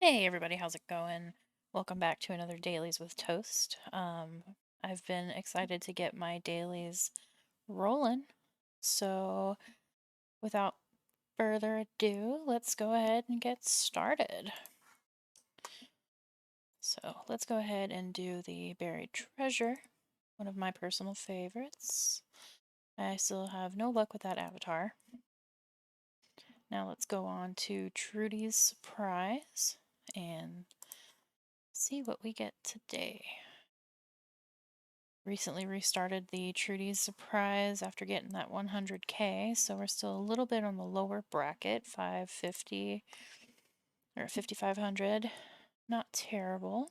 Hey everybody, how's it going? Welcome back to another Dailies with Toast. I've been excited to get my dailies rolling. So, without further ado, let's go ahead and get started. So, let's go ahead and do the buried treasure, one of my personal favorites. I still have no luck with that avatar. Now, let's go on to Trudy's surprise and see what we get today. Recently restarted the Trudy's surprise after getting that 100K, so we're still a little bit on the lower bracket, 550 or 5500. Not terrible.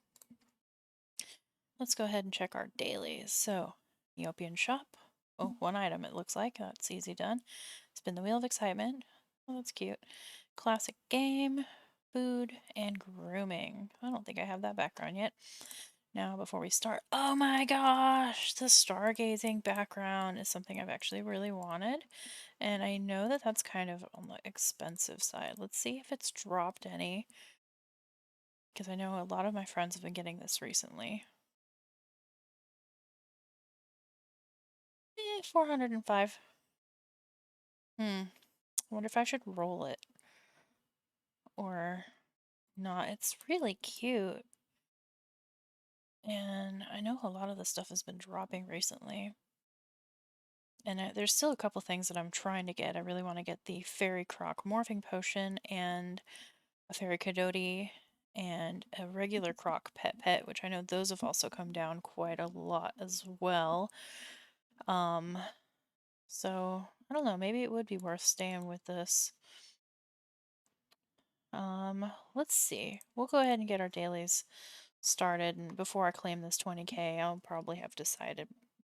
Let's go ahead and check our dailies. So, Neopian shop. Oh, one item it looks like. That's easy done. Spin the wheel of excitement. Oh, that's cute. Classic game, food, and grooming. I don't think I have that background yet. Now, before we start, oh my gosh, the stargazing background is something I've actually really wanted. And I know that that's kind of on the expensive side. Let's see if it's dropped any, because I know a lot of my friends have been getting this recently. 405. I wonder if I should roll it or not. It's really cute. And I know a lot of the stuff has been dropping recently. And there's still a couple things that I'm trying to get. I really want to get the Fairy Croc Morphing Potion and a Fairy Coyote and a regular Croc Pet, which I know those have also come down quite a lot as well. Um, so I don't know, maybe it would be worth staying with this. Let's see. We'll go ahead and get our dailies started, and before I claim this 20K, I'll probably have decided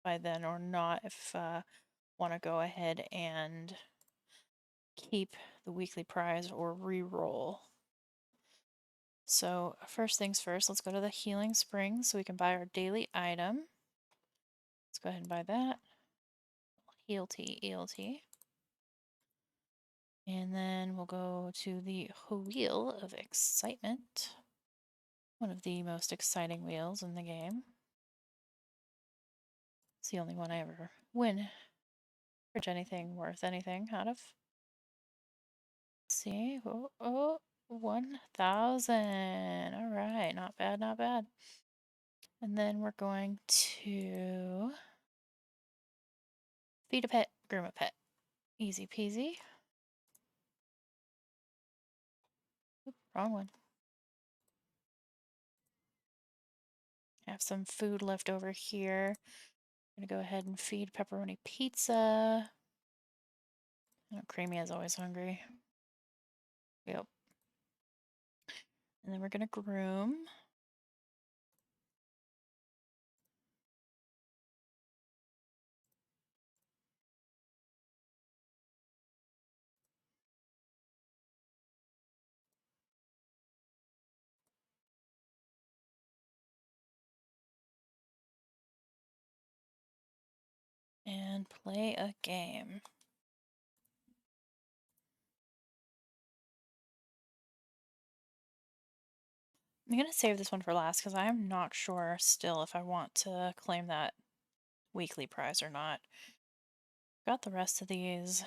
by then or not if want to go ahead and keep the weekly prize or re-roll. So first things first, let's go to the Healing Spring so we can buy our daily item. Let's go ahead and buy that. Heal tea, ELT. And then we'll go to the Wheel of Excitement. One of the most exciting wheels in the game. It's the only one I ever win. Or anything worth anything out of. Let's see. Oh, 1,000. All right, not bad, not bad. And then we're going to feed a pet, groom a pet. Easy peasy. Oop, wrong one. Have some food left over here. I'm gonna go ahead and feed pepperoni pizza. Oh, Creamy is always hungry. Yep. And then we're gonna groom. And play a game. I'm gonna save this one for last because I am not sure still if I want to claim that weekly prize or not. Got the rest of these.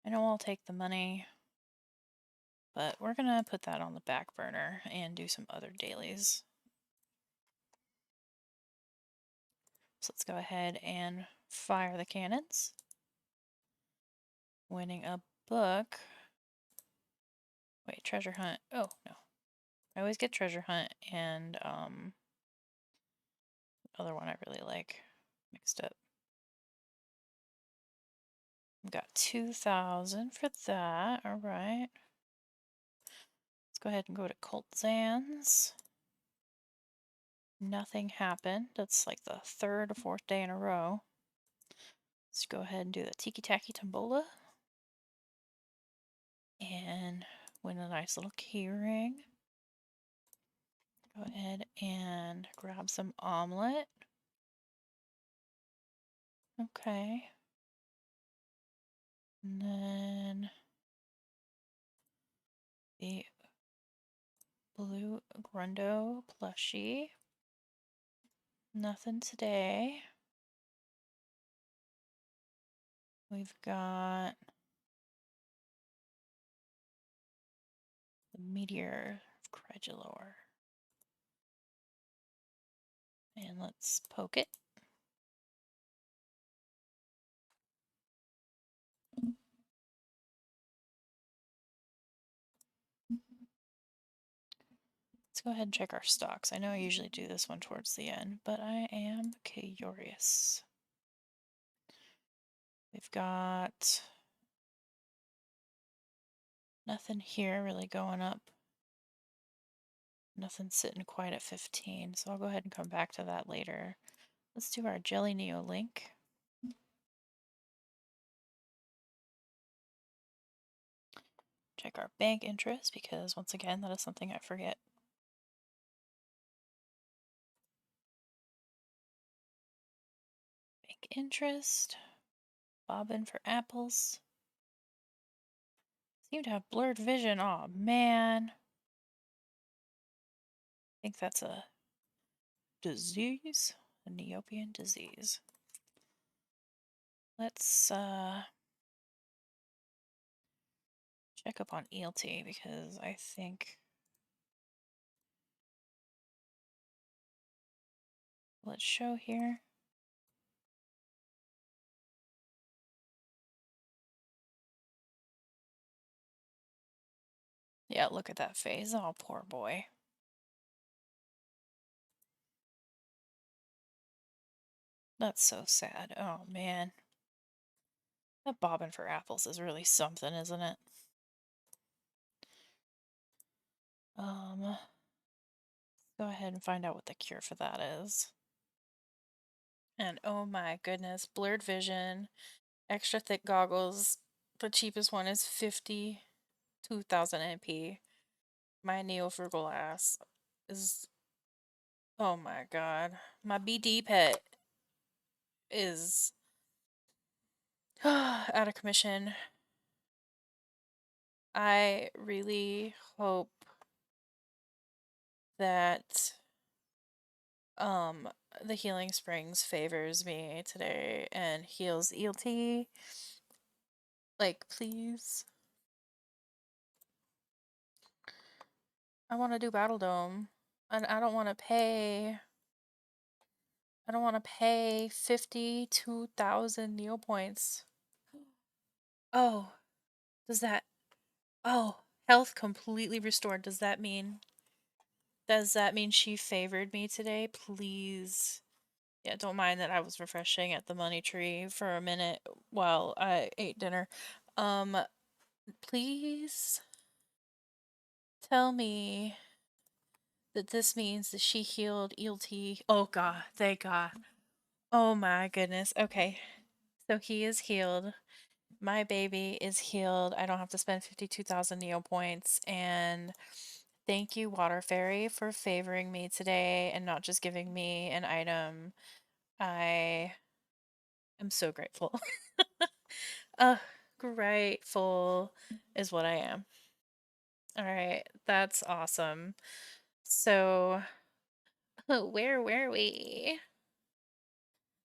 I know I'll take the money, but we're gonna put that on the back burner and do some other dailies. So let's go ahead and fire the cannons. Winning a book. Wait, treasure hunt. Oh, no. I always get treasure hunt and other one I really like mixed up. I've got 2,000 for that. All right. Let's go ahead and go to Cult Zans. Nothing happened. That's like the third or fourth day in a row. Let's go ahead and do the Tiki Taki Tombola. And win a nice little key ring. Go ahead and grab some omelet. Okay. And then the Blue Grundo plushie. Nothing today. We've got the Meteor of Credulor. And let's poke it. Let's go ahead and check our stocks. I know I usually do this one towards the end, but I am curious. We've got nothing here really going up. Nothing sitting quite at 15, so I'll go ahead and come back to that later. Let's do our Jelly Neo link. Check our bank interest because, once again, that is something I forget. Bank interest. Bobbin for apples. Seem to have blurred vision. Oh man. I think that's a disease. A Neopian disease. Let's check up on ELT because I think, let's show here. Yeah, look at that face. Oh, poor boy. That's so sad. Oh man. That bobbin for apples is really something, isn't it? Go ahead and find out what the cure for that is. And oh my goodness, blurred vision, extra thick goggles. The cheapest one is 52,000 NP. My neofrugal ass is, oh my god. My BD pet is out of commission. I really hope that the Healing Springs favors me today and heals ELT. Like, please. I want to do Battle Dome. And I don't want to pay. I don't want to pay 52,000 Neo points. Oh, does that. Oh, health completely restored. Does that mean. Does that mean she favored me today? Please. Yeah, don't mind that I was refreshing at the money tree for a minute while I ate dinner. Please tell me that this means that she healed ELT. Oh god, thank god. Oh my goodness. Okay. So he is healed. My baby is healed. I don't have to spend 52,000 Neo points. And thank you, Water Fairy, for favoring me today and not just giving me an item. I am so grateful. Grateful is what I am. All right, that's awesome. So, where were we?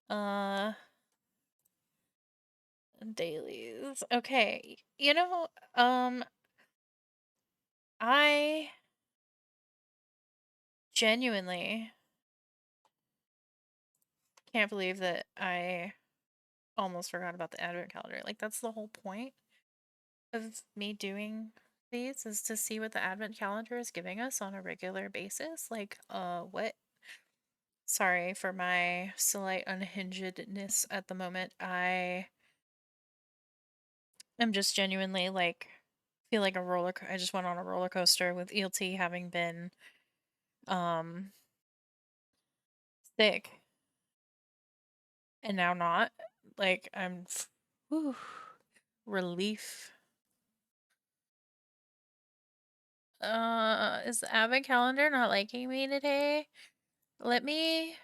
Uh, Dailies. Okay. I genuinely can't believe that I almost forgot about the advent calendar. Like, that's the whole point of me doing these is to see what the advent calendar is giving us on a regular basis. Like, what? Sorry for my slight unhingedness at the moment. I am just genuinely like feel like I just went on a roller coaster with ELT having been um sick and now not. Like whew, relief. Is the advent calendar not liking me today? Let me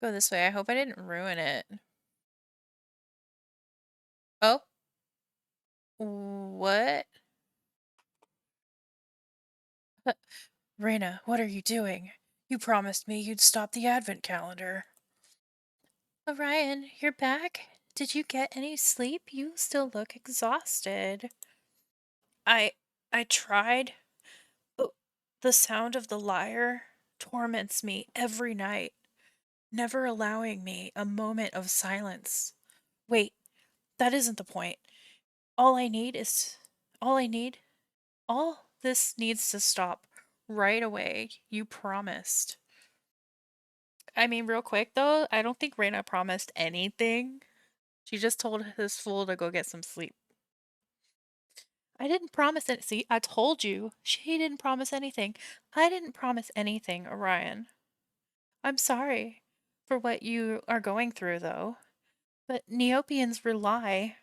go this way. I hope I didn't ruin it. Oh, what? Raina, what are you doing? You promised me you'd stop the advent calendar. Orion, you're back? Did you get any sleep? You still look exhausted. I I tried, but the sound of the lyre torments me every night, never allowing me a moment of silence. Wait, that isn't the point. All I need is all I need. All this needs to stop right away. You promised. I mean, real quick though, I don't think Reyna promised anything. She just told this fool to go get some sleep. I didn't promise it. See, I told you. She didn't promise anything. I didn't promise anything, Orion. I'm sorry for what you are going through, though. But Neopians rely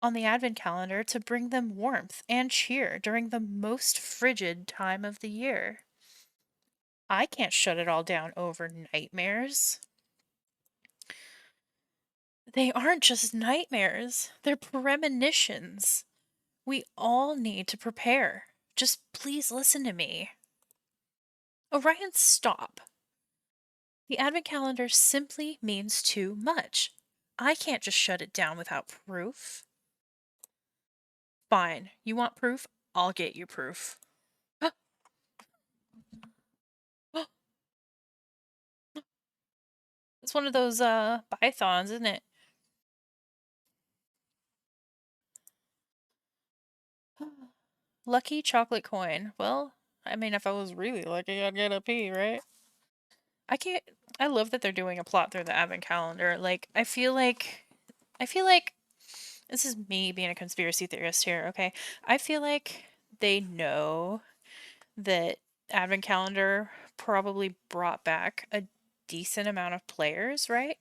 on the Advent calendar to bring them warmth and cheer during the most frigid time of the year. I can't shut it all down over nightmares. They aren't just nightmares, they're premonitions. We all need to prepare. Just please listen to me. Orion, stop. The Advent calendar simply means too much. I can't just shut it down without proof. Fine. You want proof? I'll get you proof. It's one of those pythons, isn't it? Lucky chocolate coin. Well, I mean, if I was really lucky, I'd get a P, right? I can't. I love that they're doing a plot through the advent calendar. Like, I feel like this is me being a conspiracy theorist here. Okay, I feel like they know that advent calendar probably brought back a decent amount of players, right?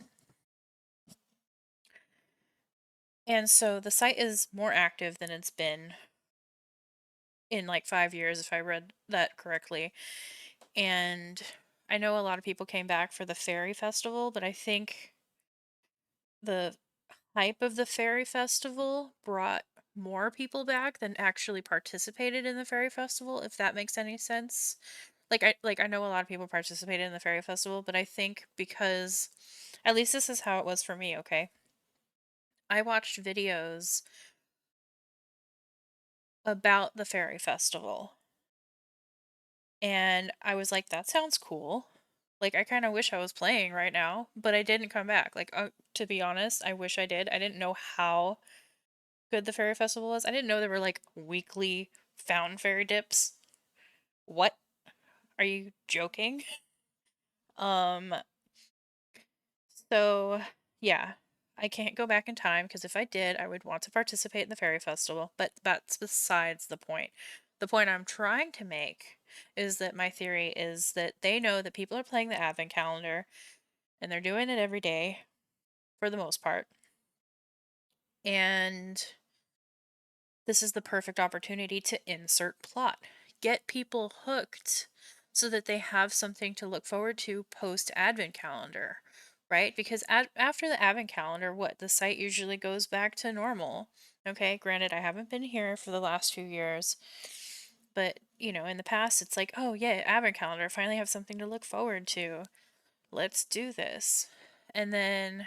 And so the site is more active than it's been in like 5 years, if I read that correctly. And I know a lot of people came back for the fairy festival, but I think the hype of the fairy festival brought more people back than actually participated in the fairy festival, if that makes any sense. Like I know a lot of people participated in the fairy festival, but I think because at least this is how it was for me, okay? I watched videos about the fairy festival and I was like, that sounds cool. Like, I kind of wish I was playing right now, but I didn't come back. Like, to be honest, I wish I did. I didn't know how good the fairy festival was. I didn't know there were like weekly fountain fairy dips. What? Are you joking? Um, so yeah, I can't go back in time because if I did, I would want to participate in the fairy festival, but that's besides the point. The point I'm trying to make is that my theory is that they know that people are playing the advent calendar and they're doing it every day for the most part. And this is the perfect opportunity to insert plot. Get people hooked so that they have something to look forward to post advent calendar, right? Because after the advent calendar, what? The site usually goes back to normal. Okay, granted, I haven't been here for the last few years, but in the past, it's like, oh, yeah, advent calendar, finally have something to look forward to. Let's do this. And then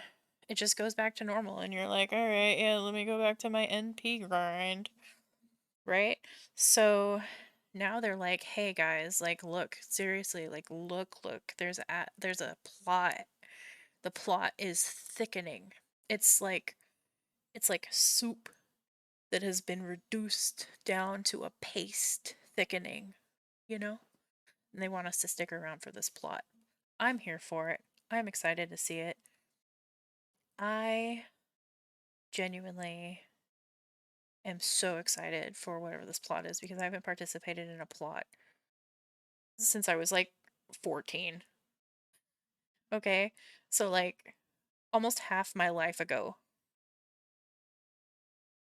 it just goes back to normal, and you're like, all right, yeah, let me go back to my NP grind, right? So now they're like, hey guys, like, look, seriously, like, look, there's a plot. The plot is thickening. It's like soup that has been reduced down to a paste thickening, you know? And they want us to stick around for this plot. I'm here for it. I'm excited to see it. I genuinely am so excited for whatever this plot is because I haven't participated in a plot since I was like 14. Okay? So, like, almost half my life ago,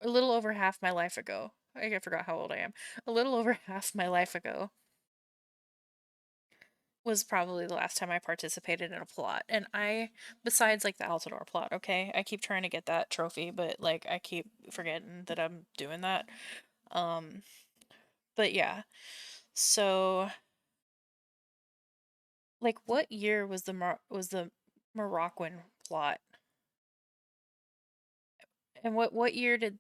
a little over half my life ago. I forgot how old I am. A little over half my life ago was probably the last time I participated in a plot. And besides like the Altador plot, okay? I keep trying to get that trophy, but like I keep forgetting that I'm doing that. Um, but yeah. So Like, what year was the Moroccan plot? And what year did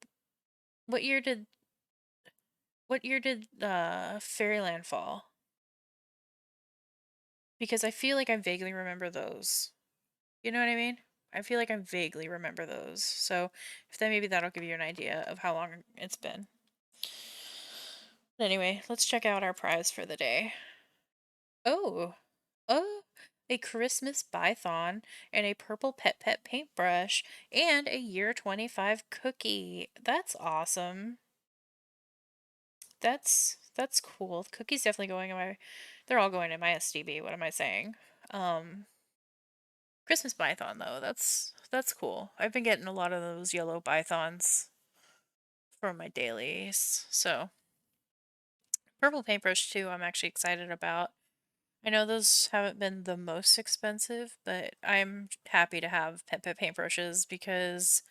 Fairyland fall? Because I feel like I vaguely remember those. You know what I mean? I feel like I vaguely remember those. So if then maybe that'll give you an idea of how long it's been. But anyway, let's check out our prize for the day. Oh, oh, a Christmas Python and a purple Pet Pet paintbrush and a year 25 cookie. That's awesome. That's cool. Cookie's definitely going in my they're all going in my SDB. What am I saying? Um Christmas Python though. That's cool. I've been getting a lot of those yellow Pythons from my dailies. So, purple paintbrush too, I'm actually excited about. I know those haven't been the most expensive, but I'm happy to have Pet Pet paintbrushes because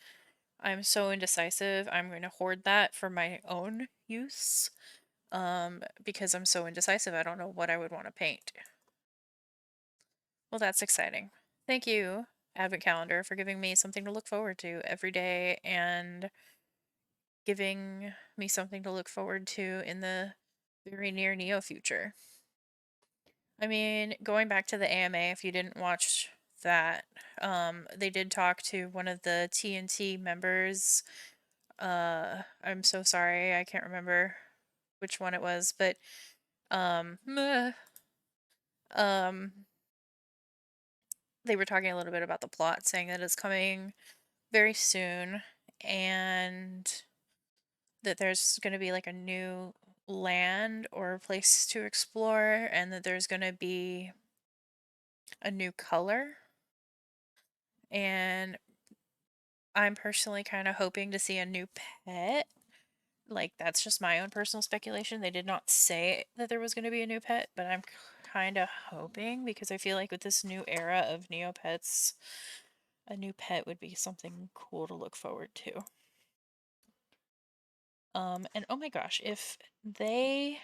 I'm so indecisive. I'm going to hoard that for my own use. Because I'm so indecisive, I don't know what I would want to paint. Well, that's exciting. Thank you, Advent Calendar, for giving me something to look forward to every day and giving me something to look forward to in the very near neo future. I mean, going back to the AMA, if you didn't watch that, they did talk to one of the TNT members. I'm so sorry, I can't remember which one it was, but meh, um, they were talking a little bit about the plot, saying that it's coming very soon and that there's going to be like a new land or a place to explore and that there's going to be a new color. And I'm personally kind of hoping to see a new pet. Like, that's just my own personal speculation. They did not say that there was going to be a new pet, but I'm kind of hoping because I feel like with this new era of Neopets, a new pet would be something cool to look forward to. And oh my gosh, if they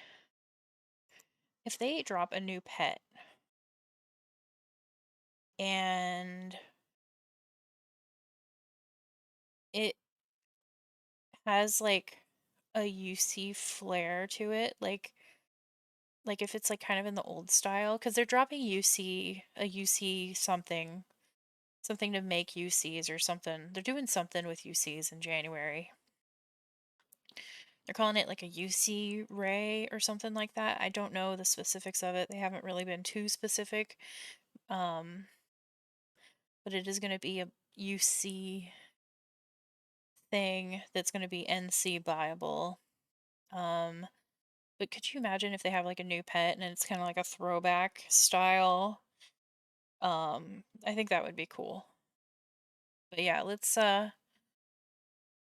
drop a new pet and it has like a UC flair to it, like if it's like kind of in the old style, because they're dropping a UC something to make UCs or something. They're doing something with UCs in January. They're calling it like a UC ray or something like that. I don't know the specifics of it. They haven't really been too specific. Um, but it is going to be a UC thing that's going to be NC viable. Um, but could you imagine if they have like a new pet and it's kind of like a throwback style? I think that would be cool. But yeah, let's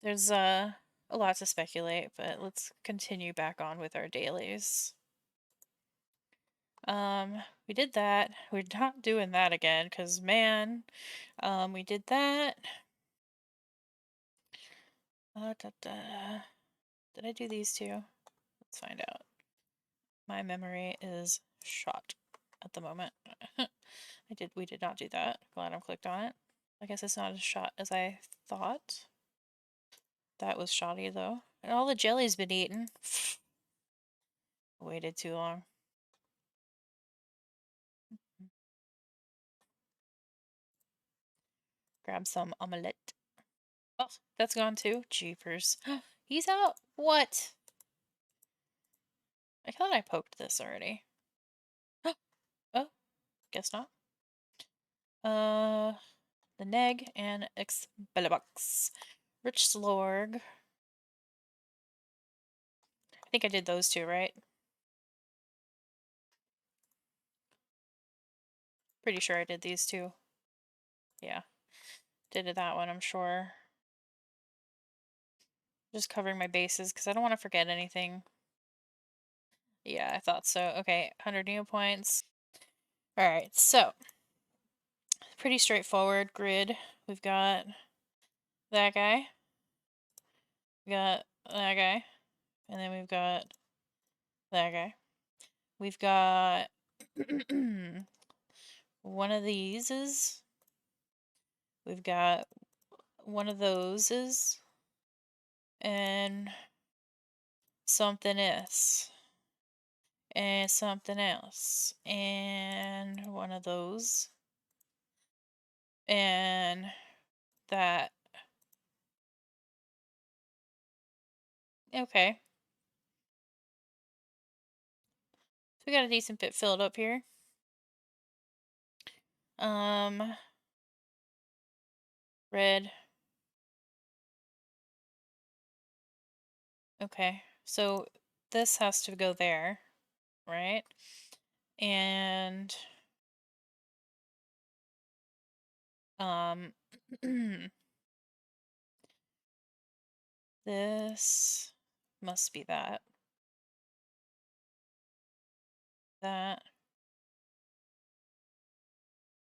there's a lot to speculate, but let's continue back on with our dailies. We did that. We're not doing that again, cause man, we did that. Da, da. Did I do these two? Let's find out. My memory is shot at the moment. We did not do that. Glad I clicked on it. I guess it's not as shot as I thought. That was shoddy though. And all the jelly's been eaten. Waited too long. Grab some omelette. Oh, that's gone too. Jeepers. He's out. What? I thought I poked this already. Oh, guess not. The Neg and Expellibox. Rich Slorg. I think I did those two, right? Pretty sure I did these two. Yeah. Did that one, I'm sure. Just covering my bases because I don't want to forget anything. Yeah, I thought so. Okay, 100 Neo points. Alright, so pretty straightforward grid. We've got that guy. We got that guy. And then we've got that guy. We've got one of these is, we've got one of those is, and something is, and something else, and one of those, and that. Okay. So we got a decent bit filled up here. Red. Okay. So this has to go there, right? And um this must be that. That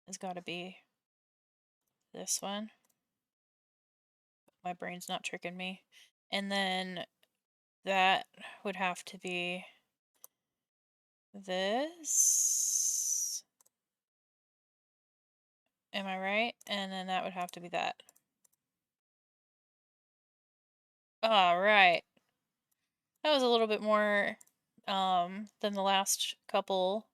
has got to be this one. My brain's not tricking me. And then that would have to be this. Am I right? And then that would have to be that. All right. That was a little bit more than the last couple,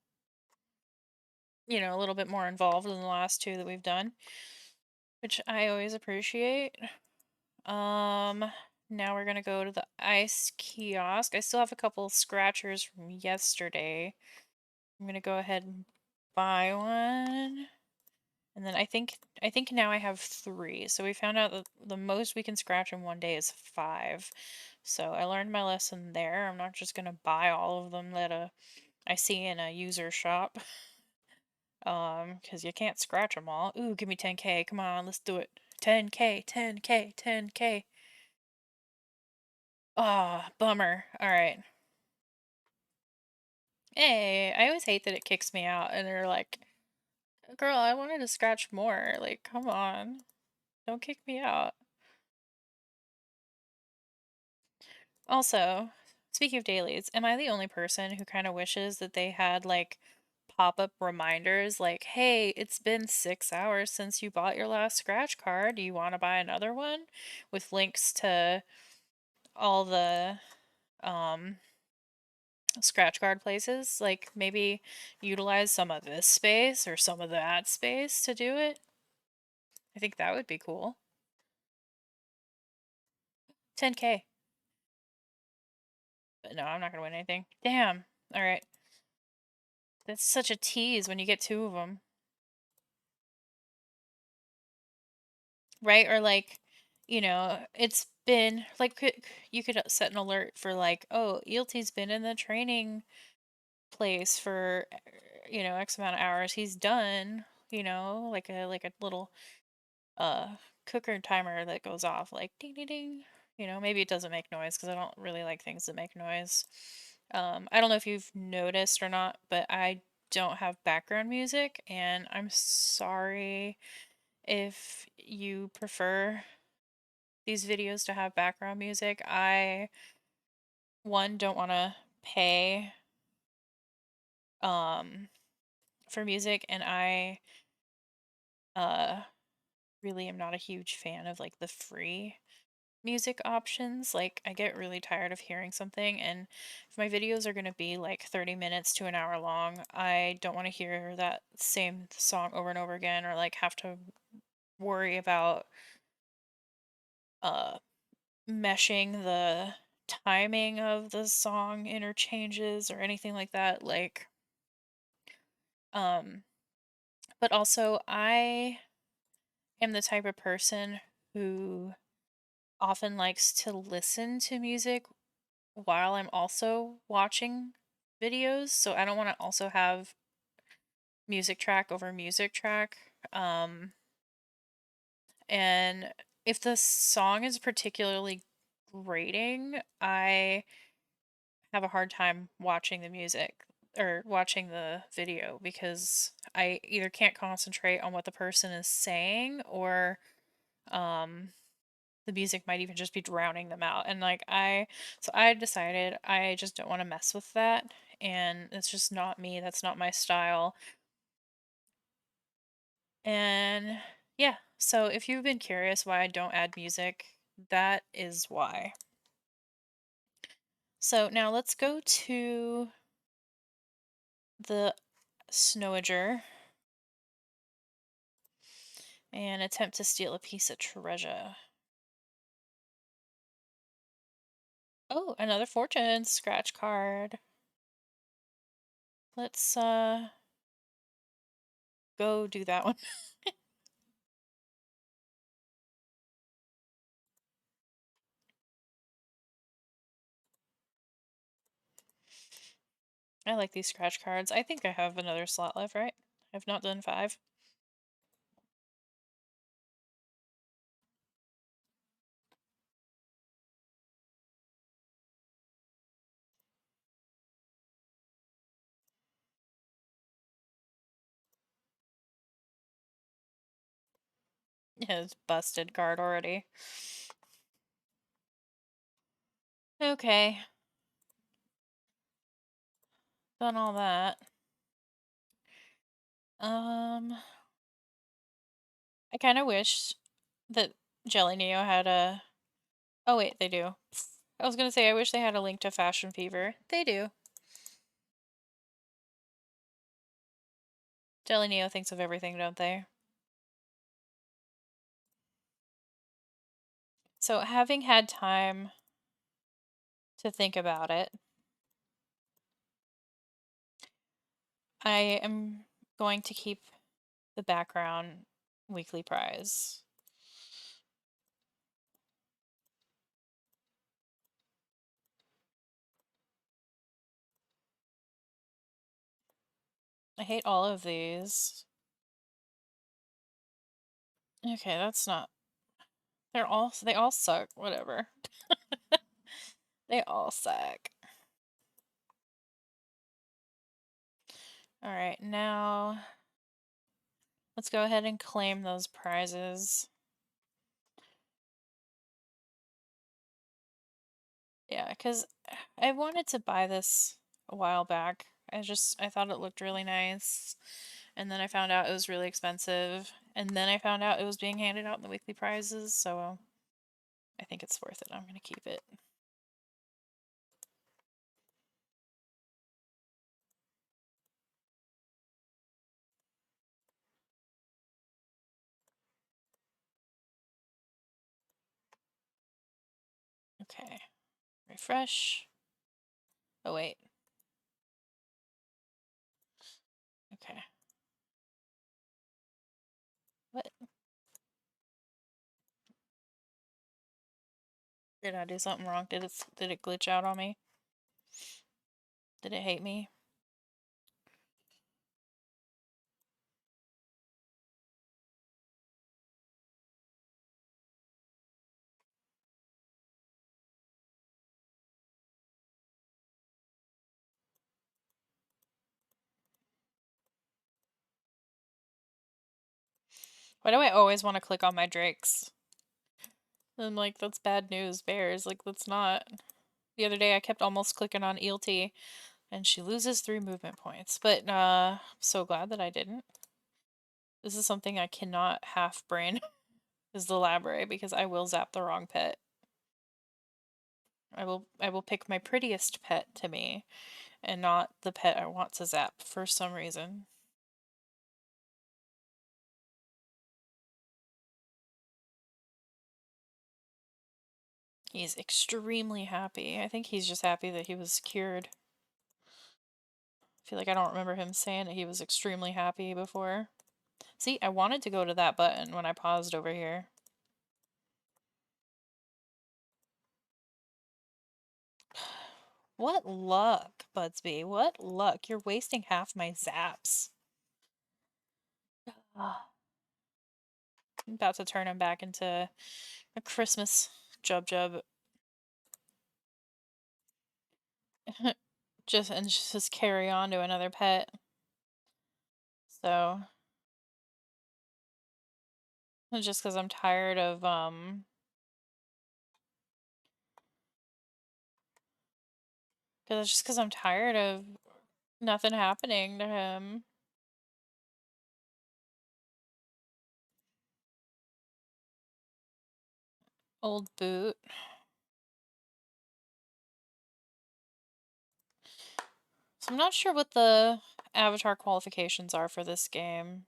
a little bit more involved than the last two that we've done, which I always appreciate. Now we're gonna go to the ice kiosk. I still have a couple scratchers from yesterday. I'm gonna go ahead and buy one. And then I think now I have 3. So we found out that the most we can scratch in one day is 5. So I learned my lesson there. I'm not just gonna buy all of them that I see in a user shop. Because you can't scratch them all. Ooh, give me 10K. Come on, let's do it. 10K, 10K, 10K. Ah, bummer. All right. Hey, I always hate that it kicks me out and they're like, girl, I wanted to scratch more. Like, come on. Don't kick me out. Also, speaking of dailies, am I the only person who kind of wishes that they had like pop-up reminders like, hey, it's been 6 hours since you bought your last scratch card. Do you want to buy another one? With links to all the um scratch card places. Like maybe utilize some of this space or some of that space to do it. I think that would be cool. 10K. But no, I'm not gonna win anything. Damn. All right. That's such a tease when you get 2 of them. Right? Or like, it's been like you could set an alert for like, oh, Eelty's been in the training place for X amount of hours. He's done, like a little uh cooker timer that goes off like ding ding ding. Maybe it doesn't make noise because I don't really like things that make noise. I don't know if you've noticed or not, but I don't have background music, and I'm sorry if you prefer these videos to have background music. I, one, don't want to pay um for music, and I uh really am not a huge fan of like the free music options. Like I get really tired of hearing something, and if my videos are going to be like 30 minutes to an hour long, I don't want to hear that same song over and over again, or like have to worry about uh meshing the timing of the song interchanges or anything like that. Like um but also I am the type of person who often likes to listen to music while I'm also watching videos, so I don't want to also have music track over music track. And if the song is particularly grating, I have a hard time watching the music or watching the video because I either can't concentrate on what the person is saying, or um the music might even just be drowning them out. And like so I decided I just don't want to mess with that, and it's just not me. That's not my style. And yeah, so if you've been curious why I don't add music, that is why. So now let's go to the Snowager and attempt to steal a piece of treasure. Oh, another fortune scratch card. Let's go do that one. I like these scratch cards. I think I have another slot left, right? I've not done 5. Yeah, it's busted card already. Okay, done all that. I kind of wish that Jelly Neo had a. Oh wait, they do. I was gonna say I wish they had a link to Fashion Fever. They do. Jelly Neo thinks of everything, don't they? So having had time to think about it, I am going to keep the background weekly prize. I hate all of these. Okay, that's not. They all suck. Whatever. They all suck. All right, now let's go ahead and claim those prizes. Yeah, because I wanted to buy this a while back. I thought it looked really nice. And then I found out it was really expensive. And then I found out it was being handed out in the weekly prizes. So I think it's worth it. I'm going to keep it. Okay. Refresh. Oh, wait. Okay. What? Did I do something wrong? Did it glitch out on me? Did it hate me? Why do I always want to click on my drakes? I'm like, that's bad news, bears. Like, that's not. The other day I kept almost clicking on Eelty, and she loses 3 movement points. But I'm so glad that I didn't. This is something I cannot half brain is the library because I will zap the wrong pet. I will pick my prettiest pet to me and not the pet I want to zap for some reason. He's extremely happy. I think he's just happy that he was cured. I feel like I don't remember him saying that he was extremely happy before. See, I wanted to go to that button when I paused over here. What luck, Budsby. What luck. You're wasting half my zaps. I'm about to turn him back into a Christmas Jub Jub. just carry on to another pet. So just because I'm tired of because I'm tired of nothing happening to him. Old boot. So I'm not sure what the avatar qualifications are for this game.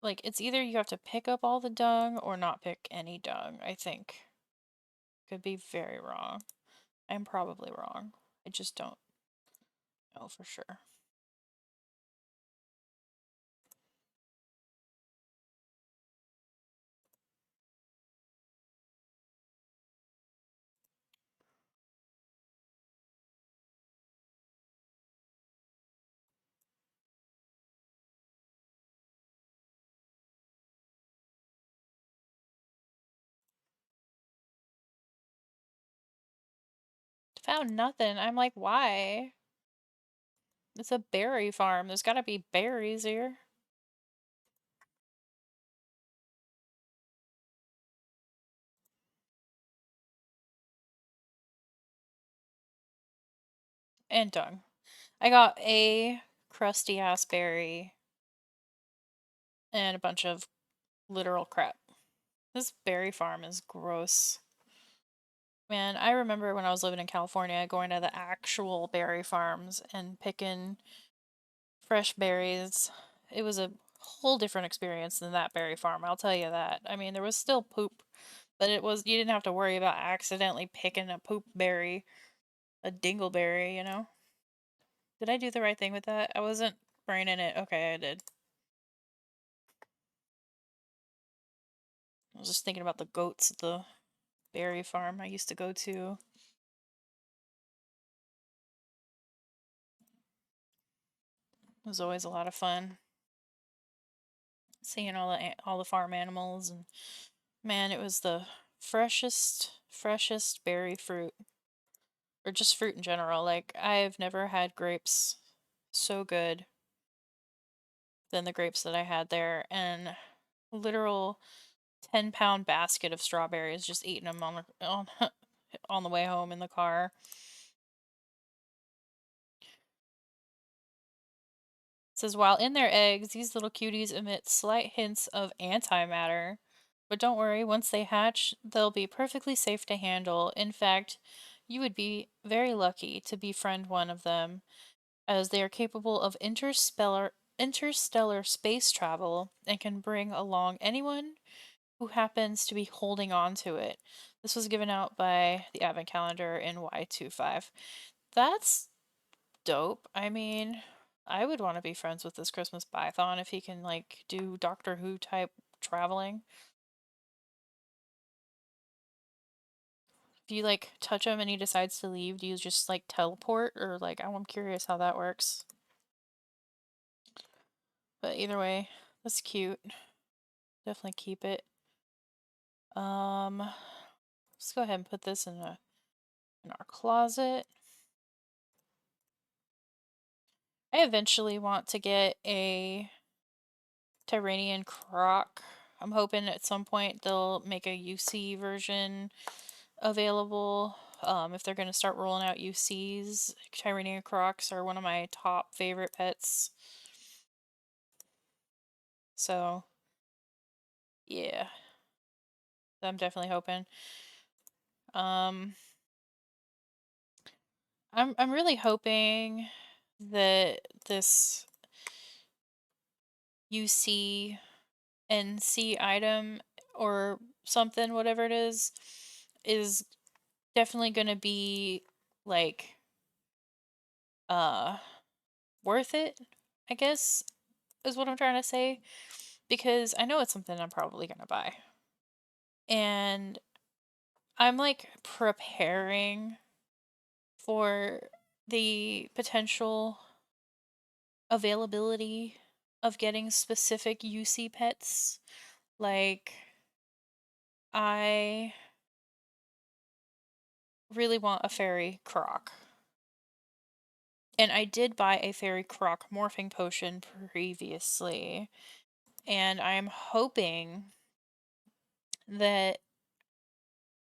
Like, it's either you have to pick up all the dung or not pick any dung, I think. Could be very wrong. I'm probably wrong. I just don't know for sure. Found nothing. I'm like, why? It's a berry farm. There's gotta be berries here. And dung. I got a crusty ass berry and a bunch of literal crap. This berry farm is gross. Man, I remember when I was living in California going to the actual berry farms and picking fresh berries. It was a whole different experience than that berry farm, I'll tell you that. I mean, there was still poop, but you didn't have to worry about accidentally picking a poop berry, a dingleberry, you know? Did I do the right thing with that? I wasn't braining it. Okay, I did. I was just thinking about the goats at the berry farm I used to go to. It was always a lot of fun seeing all the farm animals, and man, it was the freshest berry fruit, or just fruit in general. Like, I've never had grapes so good than the grapes that I had there, and literal 10-pound basket of strawberries, just eating them on the way home in the car. It says, while in their eggs, these little cuties emit slight hints of antimatter. But don't worry, once they hatch, they'll be perfectly safe to handle. In fact, you would be very lucky to befriend one of them, as they are capable of interstellar space travel and can bring along anyone who happens to be holding on to it. This was given out by the Advent Calendar in Y25. That's dope. I mean, I would want to be friends with this Christmas Python if he can, like, do Doctor Who type traveling. If you, like, touch him and he decides to leave, do you just, like, teleport? Or, like, I'm curious how that works. But either way, that's cute. Definitely keep it. Let's go ahead and put this in our closet. I eventually want to get a Tyranian croc. I'm hoping at some point they'll make a UC version available. If they're going to start rolling out UCs, Tyranian crocs are one of my top favorite pets. So, yeah, I'm definitely hoping. Um, I'm really hoping that this UC NC item or something, whatever it is definitely gonna be like uh worth it, I guess, is what I'm trying to say. Because I know it's something I'm probably gonna buy. And I'm like preparing for the potential availability of getting specific UC pets. Like, I really want a fairy croc. And I did buy a fairy croc morphing potion previously. And I am hoping that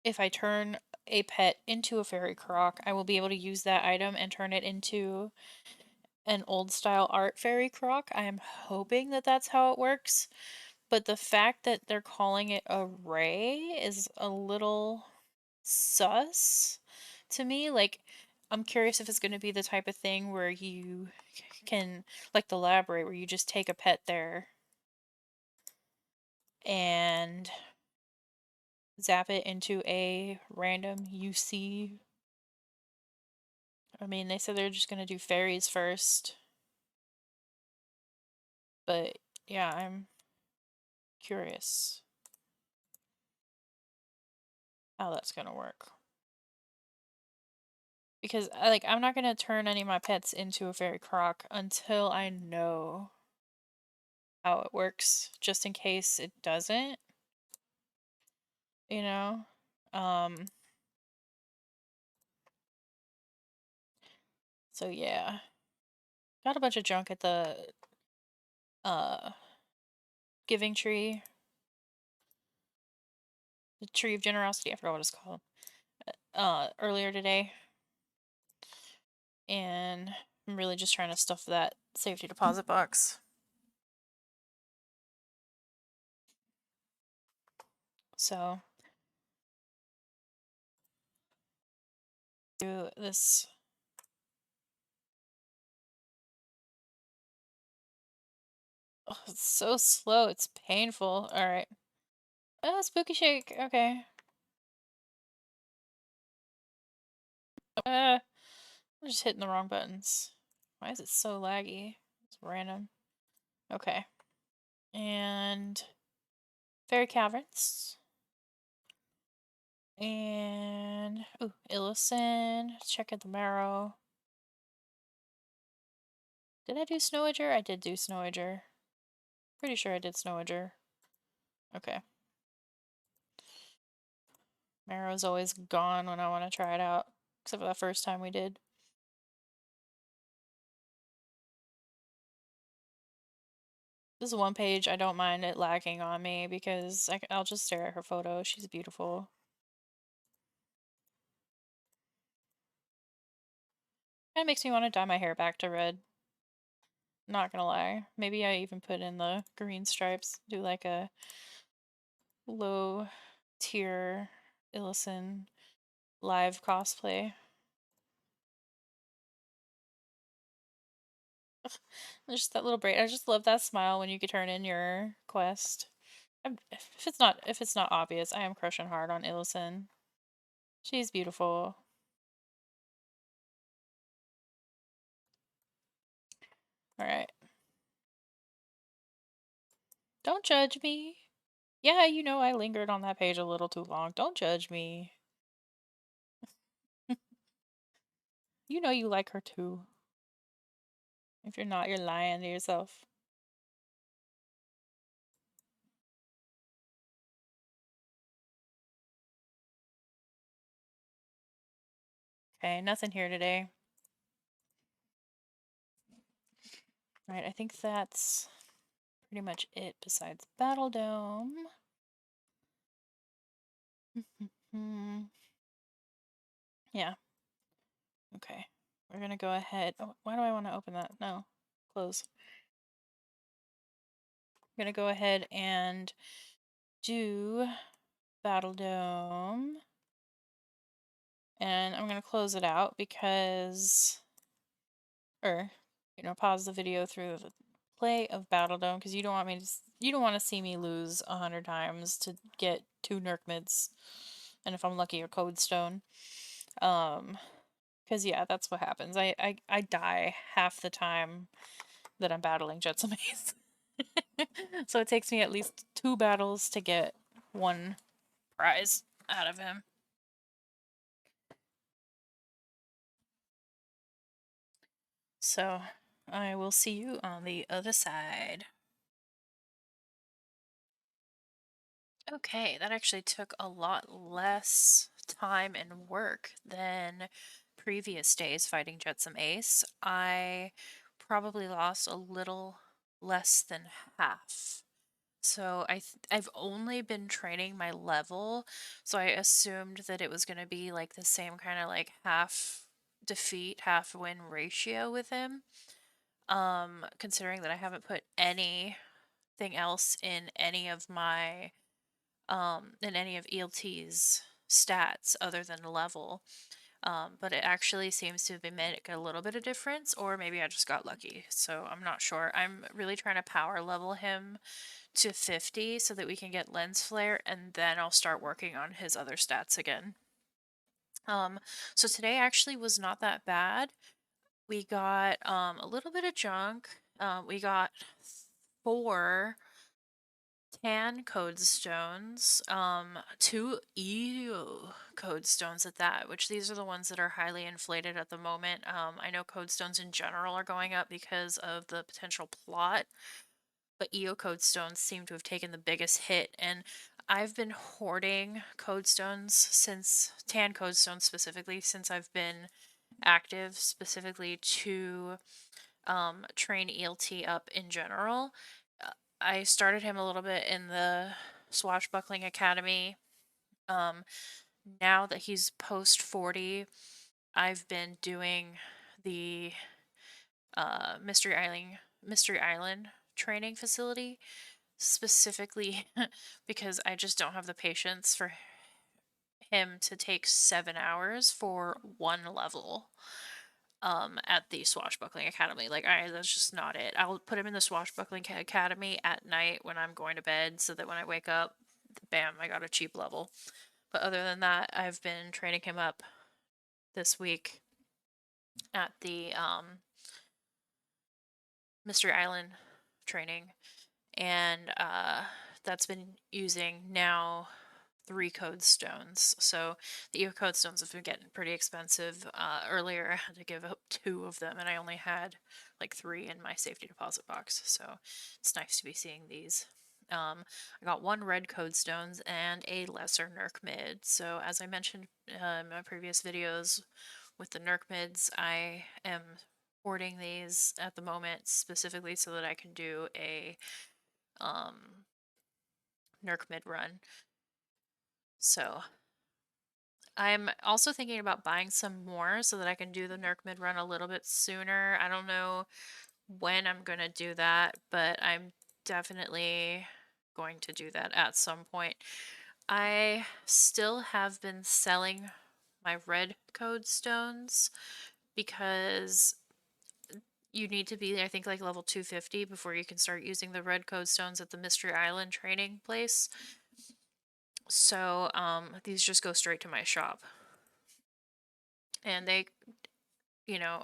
if I turn a pet into a fairy croc, I will be able to use that item and turn it into an old style art fairy croc. I am hoping that that's how it works. But the fact that they're calling it a ray is a little sus to me. Like, I'm curious if it's going to be the type of thing where you can, like the library, where you just take a pet there and zap it into a random UC. I mean, they said they're just going to do fairies first. But yeah, I'm curious how that's going to work. Because I'm not going to turn any of my pets into a fairy croc until I know how it works, just in case it doesn't, you know? Um, so yeah. Got a bunch of junk at the uh giving tree, the tree of generosity, I forgot what it's called. Earlier today. And I'm really just trying to stuff that safety deposit box. So do this. Oh, it's so slow, it's painful. Alright. Oh, spooky shake. Okay. I'm just hitting the wrong buttons. Why is it so laggy? It's random. Okay. And Fairy Caverns. And ooh, Illison. Check out the marrow. Did I do Snowager? I did do Snowager. Pretty sure I did Snowager. Okay. Marrow's always gone when I want to try it out. Except for that first time we did. This is one page I don't mind it lagging on me because I'll just stare at her photo. She's beautiful. Kinda makes me want to dye my hair back to red. Not gonna lie. Maybe I even put in the green stripes. Do like a low tier Illison live cosplay. Just that little braid. I just love that smile when you could turn in your quest. If it's not obvious, I am crushing hard on Illison. She's beautiful. Alright. Don't judge me. Yeah, you know I lingered on that page a little too long. Don't judge me. You know you like her too. If you're not, you're lying to yourself. Okay, nothing here today. Alright, I think that's pretty much it besides Battle Dome. Yeah. Okay. We're gonna go ahead. Oh, why do I want to open that? No. Close. I'm gonna go ahead and do Battle Dome. And I'm gonna close it out because, or, pause the video through the play of Battle Dome because you don't want me to, you don't want to see me lose 100 times to get 2 Nerc mids, and if I'm lucky, a Code Stone. Because yeah, that's what happens. I die half the time that I'm battling Jetsam Ace. So it takes me at least 2 battles to get 1 prize out of him. So I will see you on the other side. Okay, that actually took a lot less time and work than previous days fighting Jetsam Ace. I probably lost a little less than half. So I've only been training my level, so I assumed that it was going to be like the same kind of like half defeat, half win ratio with him. Considering that I haven't put any anything else in any of my in any of ELT's stats other than level. But it actually seems to have made a little bit of difference, or maybe I just got lucky. So I'm not sure. I'm really trying to power level him to 50 so that we can get lens flare, and then I'll start working on his other stats again. So today actually was not that bad. We got a little bit of junk. We got 4 tan code stones, 2 code stones at that, which these are the ones that are highly inflated at the moment. I know code stones in general are going up because of the potential plot, but code stones seem to have taken the biggest hit, and I've been hoarding code stones since, tan code stones specifically, since I've been active, specifically to train ELT up in general. I started him a little bit in the Swashbuckling Academy. Um, Now that he's post 40, I've been doing the Mystery Island training facility, specifically because I just don't have the patience for him to take 7 hours for one level at the Swashbuckling Academy. Like, that's just not it. I'll put him in the Swashbuckling Academy at night when I'm going to bed, so that when I wake up, bam, I got a cheap level. But other than that, I've been training him up this week at the Mystery Island training, and that's been using now 3 code stones. So the code stones have been getting pretty expensive. Earlier I had to give up 2 of them, and I only had like 3 in my safety deposit box. So it's nice to be seeing these. I got 1 red code stones and a lesser Nerc mid. So as I mentioned in my previous videos with the Nerc mids, I am hoarding these at the moment specifically so that I can do a Nerc mid run. So I'm also thinking about buying some more so that I can do the Nerc mid run a little bit sooner. I don't know when I'm going to do that, but I'm definitely going to do that at some point. I still have been selling my red code stones because you need to be, I think, like level 250 before you can start using the red code stones at the Mystery Island training place. So these just go straight to my shop. And they,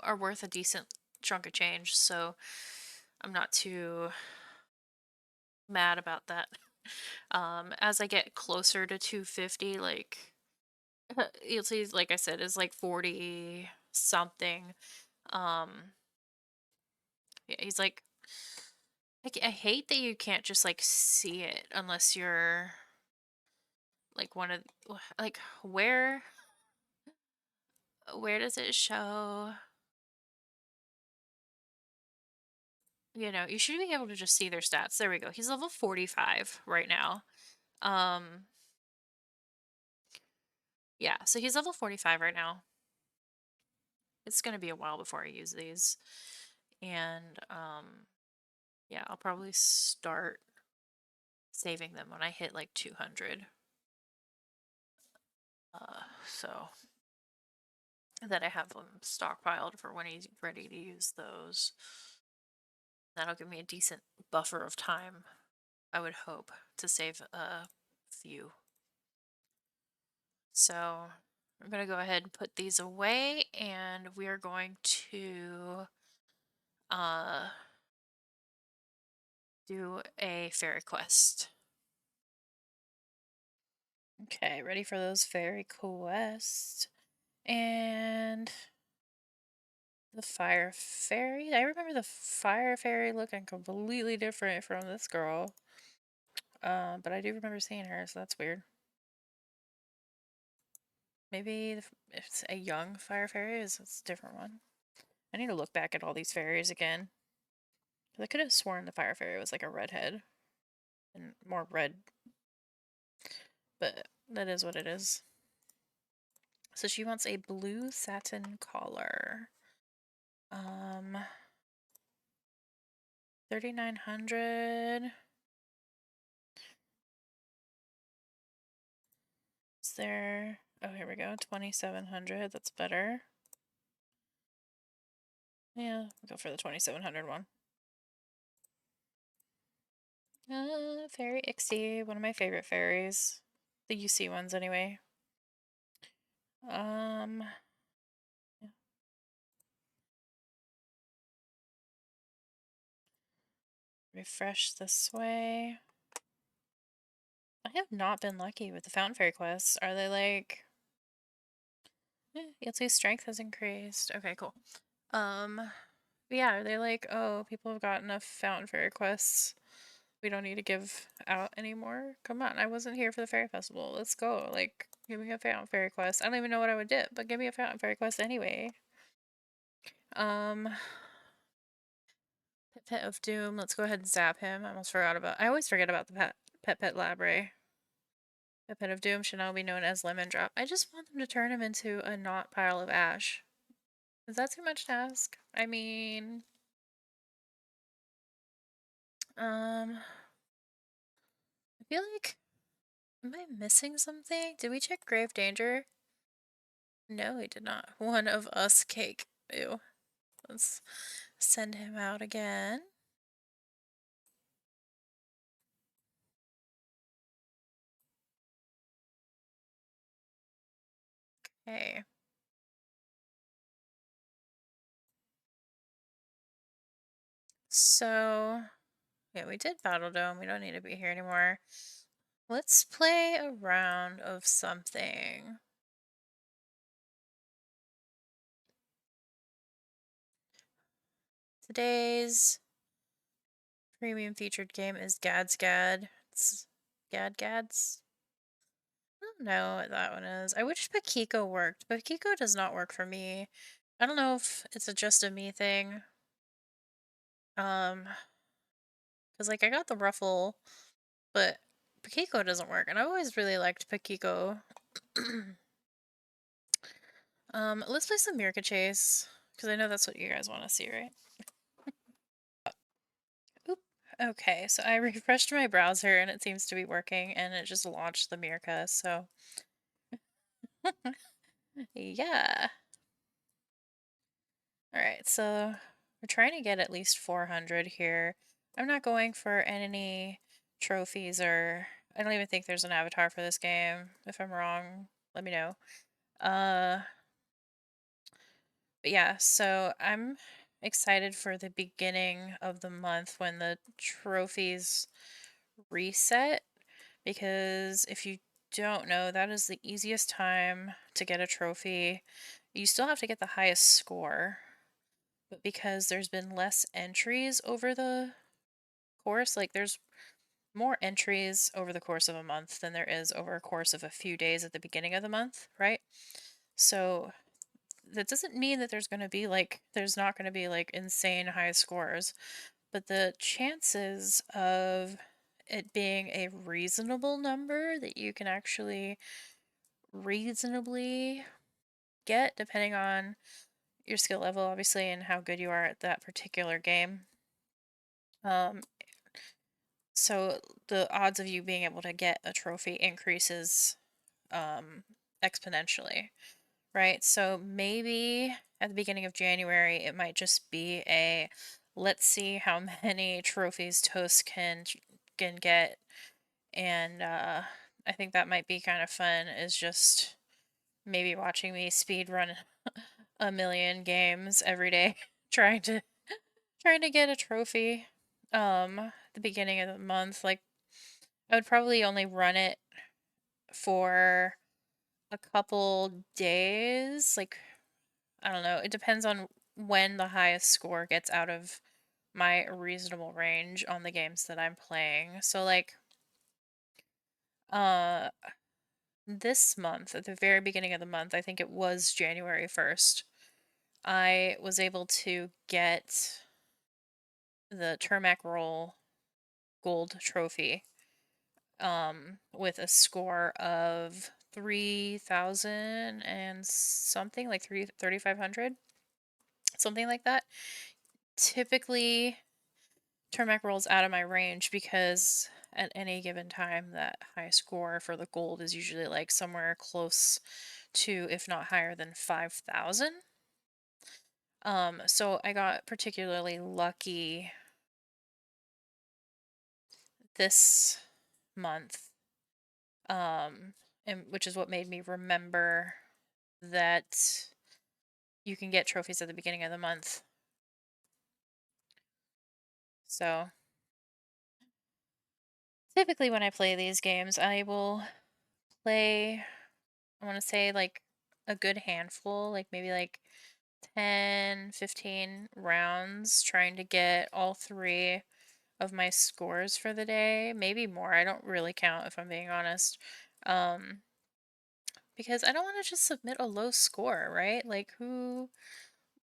are worth a decent chunk of change, so I'm not too mad about that. As I get closer to 250, like, you'll see, like I said, is like 40 something. Um, yeah, he's like, I hate that you can't just like see it unless you're like one of, like, where does it show? You should be able to just see their stats. There we go. He's level 45 right now. Yeah, so he's level 45 right now. It's going to be a while before I use these. And, yeah, I'll probably start saving them when I hit like 200. So that I have them stockpiled for when he's ready to use those. That'll give me a decent buffer of time, I would hope, to save a few. So I'm going to go ahead and put these away, and we are going to do a fairy quest. Okay, ready for those fairy quests. And the fire fairy. I remember the fire fairy looking completely different from this girl. But I do remember seeing her, so that's weird. Maybe it's a young fire fairy. It's a different one. I need to look back at all these fairies again. I could have sworn the fire fairy was like a redhead and more red, but that is what it is. So she wants a blue satin collar. 3,900. is there? Oh, here we go. 2,700. That's better. Yeah, we'll go for the 2,700 one. Fairy Ixie, one of my favorite fairies. The UC ones, anyway. Yeah. Refresh this way. I have not been lucky with the Fountain Fairy quests. Are they like... you'll see strength has increased. Okay, cool. Yeah, are they like, oh, people have got enough Fountain Fairy quests. We don't need to give out anymore? Come on, I wasn't here for the Fairy Festival. Let's go. Like, give me a Fountain Fairy quest. I don't even know what I would do, but give me a Fountain Fairy quest anyway. Pet of Doom. Let's go ahead and zap him. I almost forgot about... I always forget about the Pet Labre. The Pet of Doom should now be known as Lemon Drop. I just want them to turn him into a not pile of ash. Is that too much to ask? I mean... I feel like... Am I missing something? Did we check Grave Danger? No, we did not. One of us cake. Ew. Let's send him out again. Okay. So, yeah, we did Battle Dome. We don't need to be here anymore. Let's play a round of something. Today's premium featured game is Gad's Gad. It's Gad's. I don't know what that one is. I wish Pakiko worked, but Pakiko does not work for me. I don't know if it's just a me thing. Because like I got the ruffle, but Pakiko doesn't work, and I always really liked Pakiko. Let's play some Mirka Chase, because I know that's what you guys want to see, right? Oop. Okay, so I refreshed my browser and it seems to be working, and it just launched the Mirka, so... yeah. Alright, so we're trying to get at least 400 here. I'm not going for any trophies or... I don't even think there's an avatar for this game. If I'm wrong, let me know. But yeah, so I'm excited for the beginning of the month when the trophies reset, because if you don't know, that is the easiest time to get a trophy. You still have to get the highest score, but because there's been less entries over the course, like there's more entries over the course of a month than there is over a course of a few days at the beginning of the month, right? So that doesn't mean that there's going to be like, there's not going to be like insane high scores, but the chances of it being a reasonable number that you can actually reasonably get, depending on your skill level, obviously, and how good you are at that particular game. So the odds of you being able to get a trophy increases exponentially, right? So maybe at the beginning of January, it might just be a let's see how many trophies Toast can get, and I think that might be kind of fun. Is just maybe watching me speed run a million games every day, trying to get a trophy. The beginning of the month, like I would probably only run it for a couple days. Like I don't know. It depends on when the highest score gets out of my reasonable range on the games that I'm playing. So like uh this month, at the very beginning of the month, I think it was January 1st, I was able to get the Termac Roll gold trophy with a score of 3,000 and something, like 3,500, something like that. Typically, Termac rolls out of my range because at any given time, that high score for the gold is usually like somewhere close to, if not higher than 5,000. So I got particularly lucky this month, and which is what made me remember that you can get trophies at the beginning of the month. So typically when I play these games, I will play, I want to say like a good handful, like maybe like 10, 15 rounds, trying to get all three of my scores for the day, maybe more. I don't really count, if I'm being honest. Um, because I don't want to just submit a low score, right? Like, who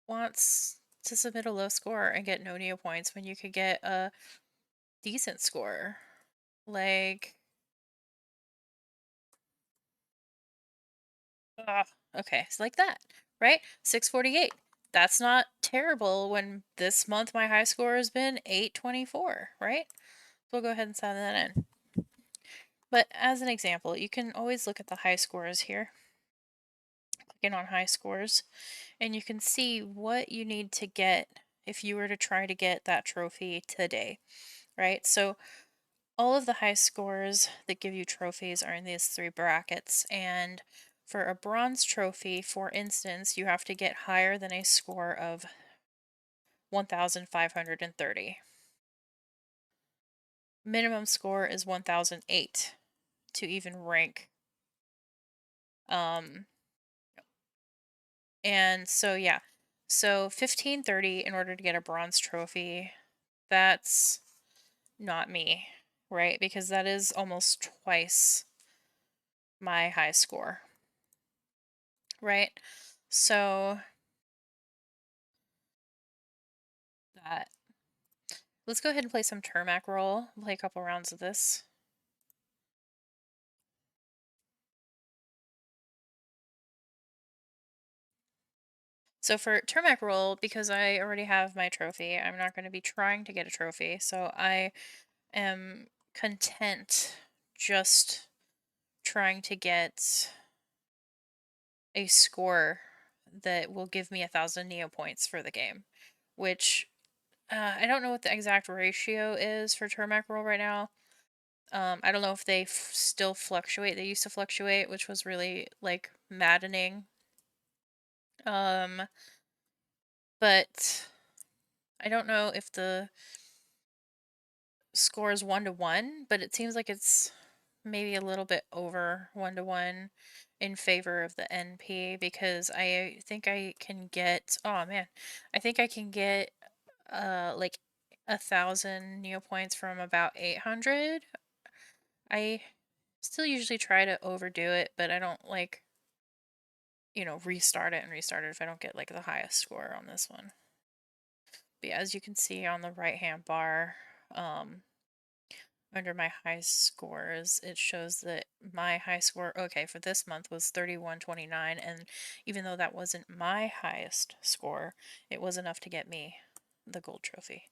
wants to submit a low score and get no Neo points when you could get a decent score? Like, ugh, okay, it's like that, right? 648. That's not terrible when this month my high score has been 824, right? We'll go ahead and sign that in. But as an example, you can always look at the high scores here. Clicking on high scores, and you can see what you need to get if you were to try to get that trophy today, right? So all of the high scores that give you trophies are in these three brackets, and for a bronze trophy, for instance, you have to get higher than a score of 1,530. Minimum score is 1,008 to even rank. Um, and so yeah, so 1530 in order to get a bronze trophy, that's not me, right? Because that is almost twice my high score, right? So that, let's go ahead and play some Termac roll, play a couple rounds of this. So for Termac roll, because I already have my trophy, I'm not going to be trying to get a trophy, so I am content just trying to get a score that will give me 1,000 Neo points for the game, which I don't know what the exact ratio is for Termac roll right now. I don't know if they still fluctuate. They used to fluctuate, which was really like maddening. But I don't know if the score is 1-to-1, but it seems like it's maybe a little bit over 1-to-1 in favor of the NP, because I think I can get, oh man, I think I can get like 1,000 Neo points from about 800. I still usually try to overdo it, but I don't like, restart it and restart it if I don't get like the highest score on this one. But yeah, as you can see on the right hand bar, under my high scores, it shows that my high score, okay, for this month was 3129, and even though that wasn't my highest score, it was enough to get me the gold trophy.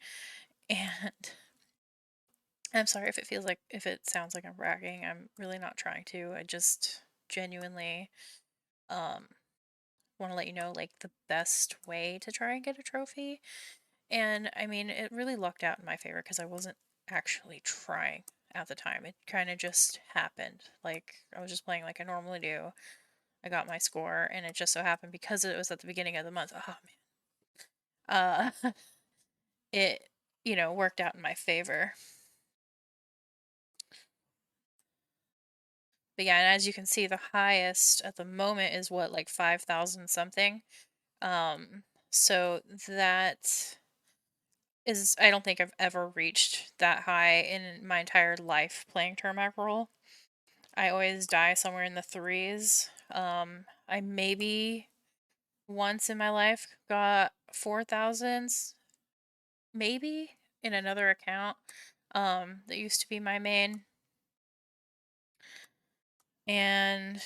And I'm sorry if it sounds like I'm bragging. I'm really not trying to. I just genuinely want to let you know like the best way to try and get a trophy. And I mean, it really lucked out in my favor because I wasn't actually trying at the time. It kind of just happened. Like, I was just playing like I normally do. I got my score, and it just so happened because it was at the beginning of the month. Oh man. It, worked out in my favor. But yeah, and as you can see, the highest at the moment is what, like 5,000 something. So that is, I don't think I've ever reached that high in my entire life playing Termac roll. I always die somewhere in the threes. I maybe once in my life got 4,000s, maybe in another account that used to be my main. And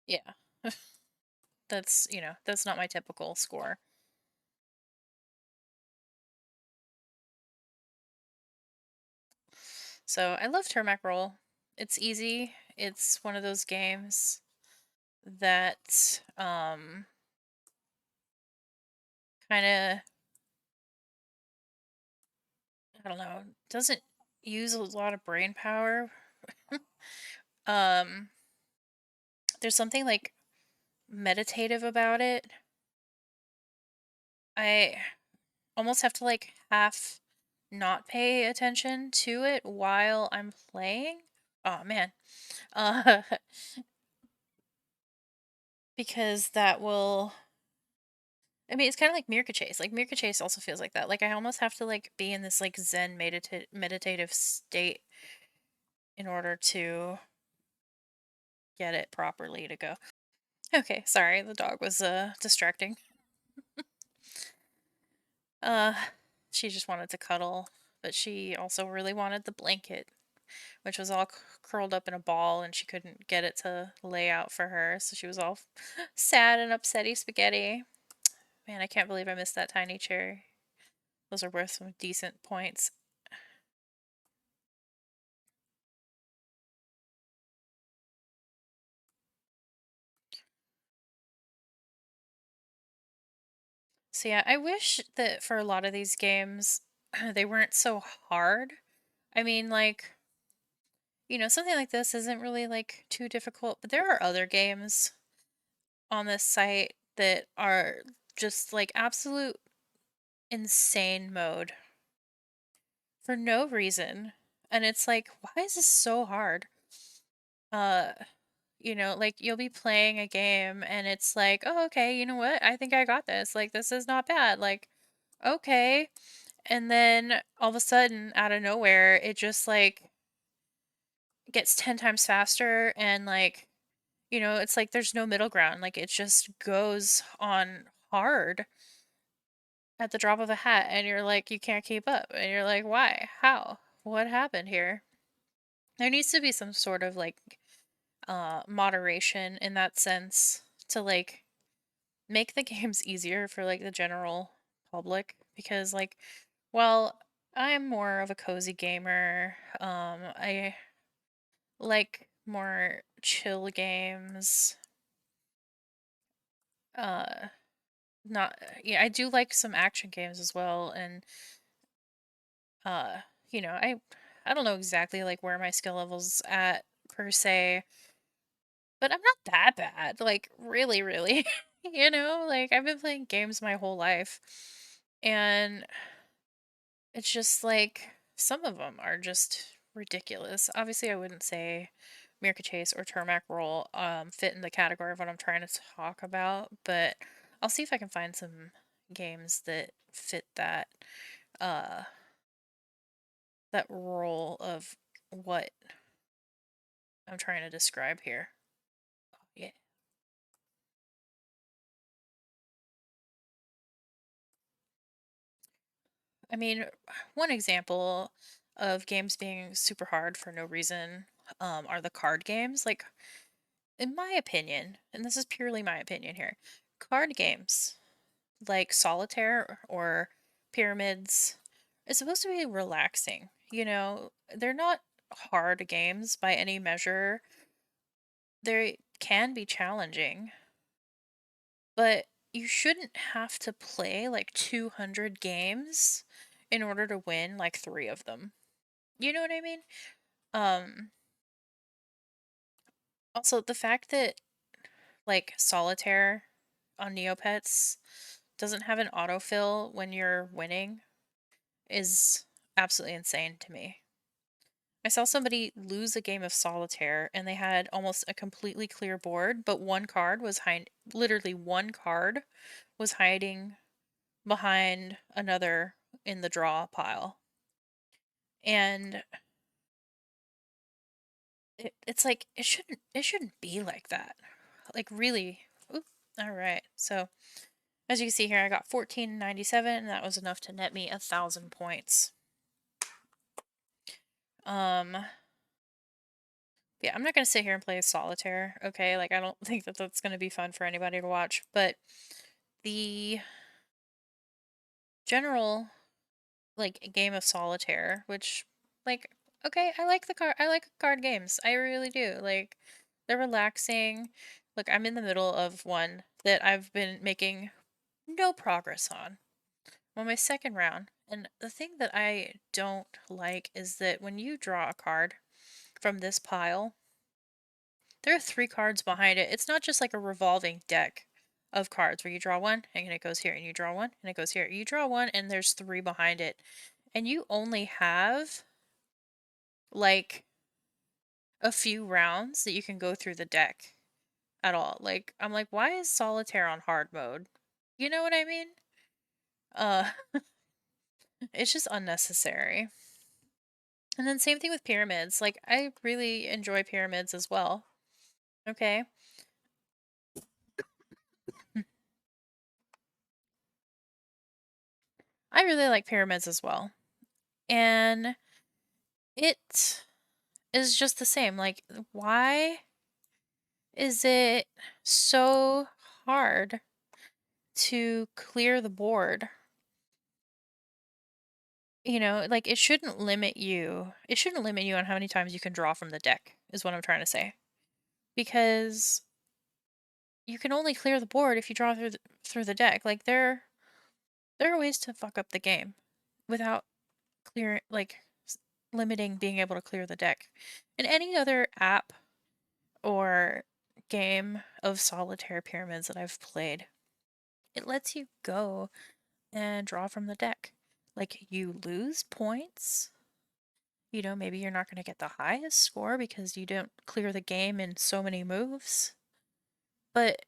yeah, that's not my typical score. So I love Termac Roll. It's easy. It's one of those games that kind of, I don't know, doesn't use a lot of brain power. um there's something like meditative about it. I almost have to like half not pay attention to it while I'm playing. Oh man. Uh because that will, I mean, it's kind of like Mirka Chase. Like Mirka Chase also feels like that. Like I almost have to like be in this like zen meditative state in order to get it properly to go. Okay, sorry, the dog was distracting. Uh she just wanted to cuddle, but she also really wanted the blanket, which was all curled up in a ball and she couldn't get it to lay out for her, so she was all sad and upsetty spaghetti. Man, I can't believe I missed that tiny chair. Those are worth some decent points. So yeah, I wish that for a lot of these games they weren't so hard. I mean, like, something like this isn't really like too difficult, but there are other games on this site that are just like absolute insane mode for no reason. And it's like, why is this so hard? Uh, like you'll be playing a game and it's like, oh, okay, you know what? I think I got this. Like, this is not bad. Like, okay. And then all of a sudden, out of nowhere, it just like gets 10 times faster. And like, it's like there's no middle ground. Like, it just goes on hard at the drop of a hat. And you're like, you can't keep up. And you're like, why? How? What happened here? There needs to be some sort of like moderation in that sense to like make the games easier for like the general public, because like, well, I'm more of a cozy gamer. I like more chill games. Uh not Yeah, I do like some action games as well, and uh I don't know exactly like where my skill level's at per se, but I'm not that bad. Like really, really. Like I've been playing games my whole life. And it's just like some of them are just ridiculous. Obviously, I wouldn't say Mirka Chase or Termac Roll fit in the category of what I'm trying to talk about, but I'll see if I can find some games that fit uh that role of what I'm trying to describe here. Yeah. I mean, one example of games being super hard for no reason are the card games. Like, in my opinion, and this is purely my opinion here, card games like solitaire or pyramids is supposed to be relaxing. They're not hard games by any measure. They can be challenging, but you shouldn't have to play like 200 games in order to win like 3 of them. You know what I mean? Um Also the fact that like solitaire on Neopets doesn't have an autofill when you're winning is absolutely insane to me. I saw somebody lose a game of solitaire and they had almost a completely clear board, but one card was literally one card was hiding behind another in the draw pile. And it's like it shouldn't be like that. Like really. Oop, all right. So as you can see here, I got 1497, and that was enough to net me 1,000 points. Um, yeah, I'm not gonna sit here and play solitaire. Okay, like I don't think that that's gonna be fun for anybody to watch. But the general like game of solitaire, which like Okay, I like card games. I really do. Like, they're relaxing. Look, I'm in the middle of one that I've been making no progress on. I'm on my second round. And the thing that I don't like is that when you draw a card from this pile, there are 3 cards behind it. It's not just like a revolving deck of cards where you draw one and it goes here, and you draw one and it goes here. You draw one and there's 3 behind it. And you only have like a few rounds that you can go through the deck at all. Like, I'm like, why is solitaire on hard mode? You know what I mean? Uh, it's just unnecessary. And then same thing with pyramids. Like, I really enjoy pyramids as well. Okay. I really like pyramids as well. And it is just the same. Like, why is it so hard to clear the board? You know, like it shouldn't limit you. It shouldn't limit you on how many times you can draw from the deck, is what I'm trying to say. Because you can only clear the board if you draw through the deck. Like there are ways to fuck up the game without clear like limiting being able to clear the deck. In any other app or game of solitaire pyramids that I've played, it lets you go and draw from the deck. Like you lose points. You know, maybe you're not going to get the highest score because you don't clear the game in so many moves, but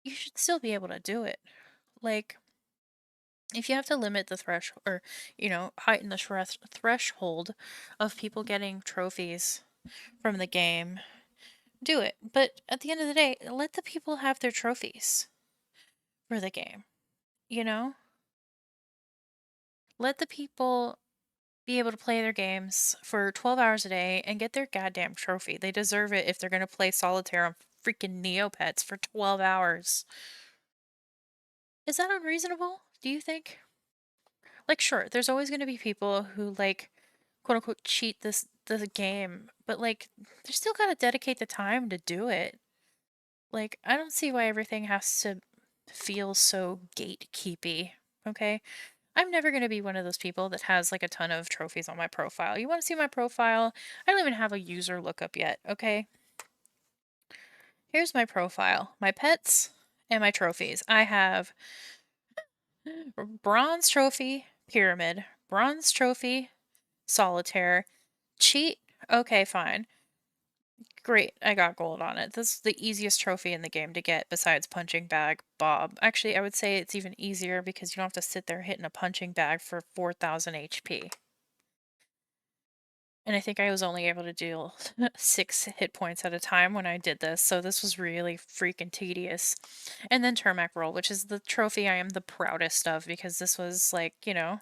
you should still be able to do it. Like, if you have to limit the threshold or, you know, heighten the threshold of people getting trophies from the game, do it. But at the end of the day, let the people have their trophies for the game, you know? Let the people be able to play their games for 12 hours a day and get their goddamn trophy. They deserve it if they're going to play solitaire on freaking Neopets for 12 hours. Is that unreasonable? Do you think? Like, sure, there's always going to be people who, like, quote unquote, cheat the game, but, like, they still got to dedicate the time to do it. Like, I don't see why everything has to feel so gatekeepy, okay? I'm never going to be one of those people that has like a ton of trophies on my profile. You want to see my profile? I don't even have a user lookup yet, okay? Here's my profile, my pets, and my trophies. I have bronze trophy, pyramid, bronze trophy, solitaire, cheat. Okay, fine. Great, I got gold on it. This is the easiest trophy in the game to get besides punching bag Bob. Actually, I would say it's even easier because you don't have to sit there hitting a punching bag for 4,000 HP. And I think I was only able to deal 6 hit points at a time when I did this, so this was really freaking tedious. And then Termac Roll, which is the trophy I am the proudest of because this was like, you know,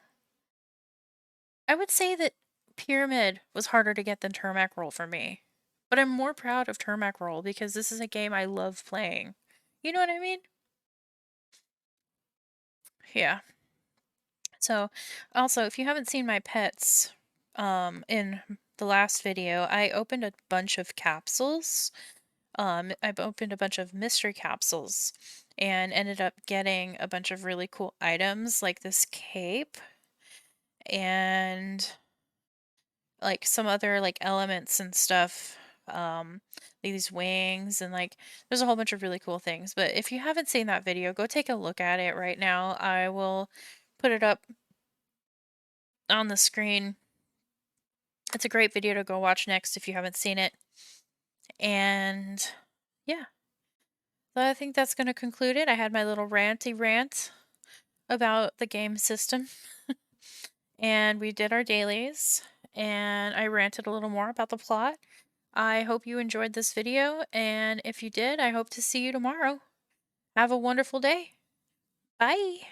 I would say that Pyramid was harder to get than Termac Roll for me. But I'm more proud of Termac Roll because this is a game I love playing. You know what I mean? Yeah. So, also, if you haven't seen my pets, in the last video, I opened a bunch of capsules. I've opened a bunch of mystery capsules and ended up getting a bunch of really cool items like this cape and like some other like elements and stuff. These wings and like there's a whole bunch of really cool things. But if you haven't seen that video, go take a look at it right now. I will put it up on the screen. It's a great video to go watch next if you haven't seen it. And yeah, so I think that's going to conclude it. I had my little ranty rant about the game system, and we did our dailies, and I ranted a little more about the plot. I hope you enjoyed this video, and if you did, I hope to see you tomorrow. Have a wonderful day. Bye.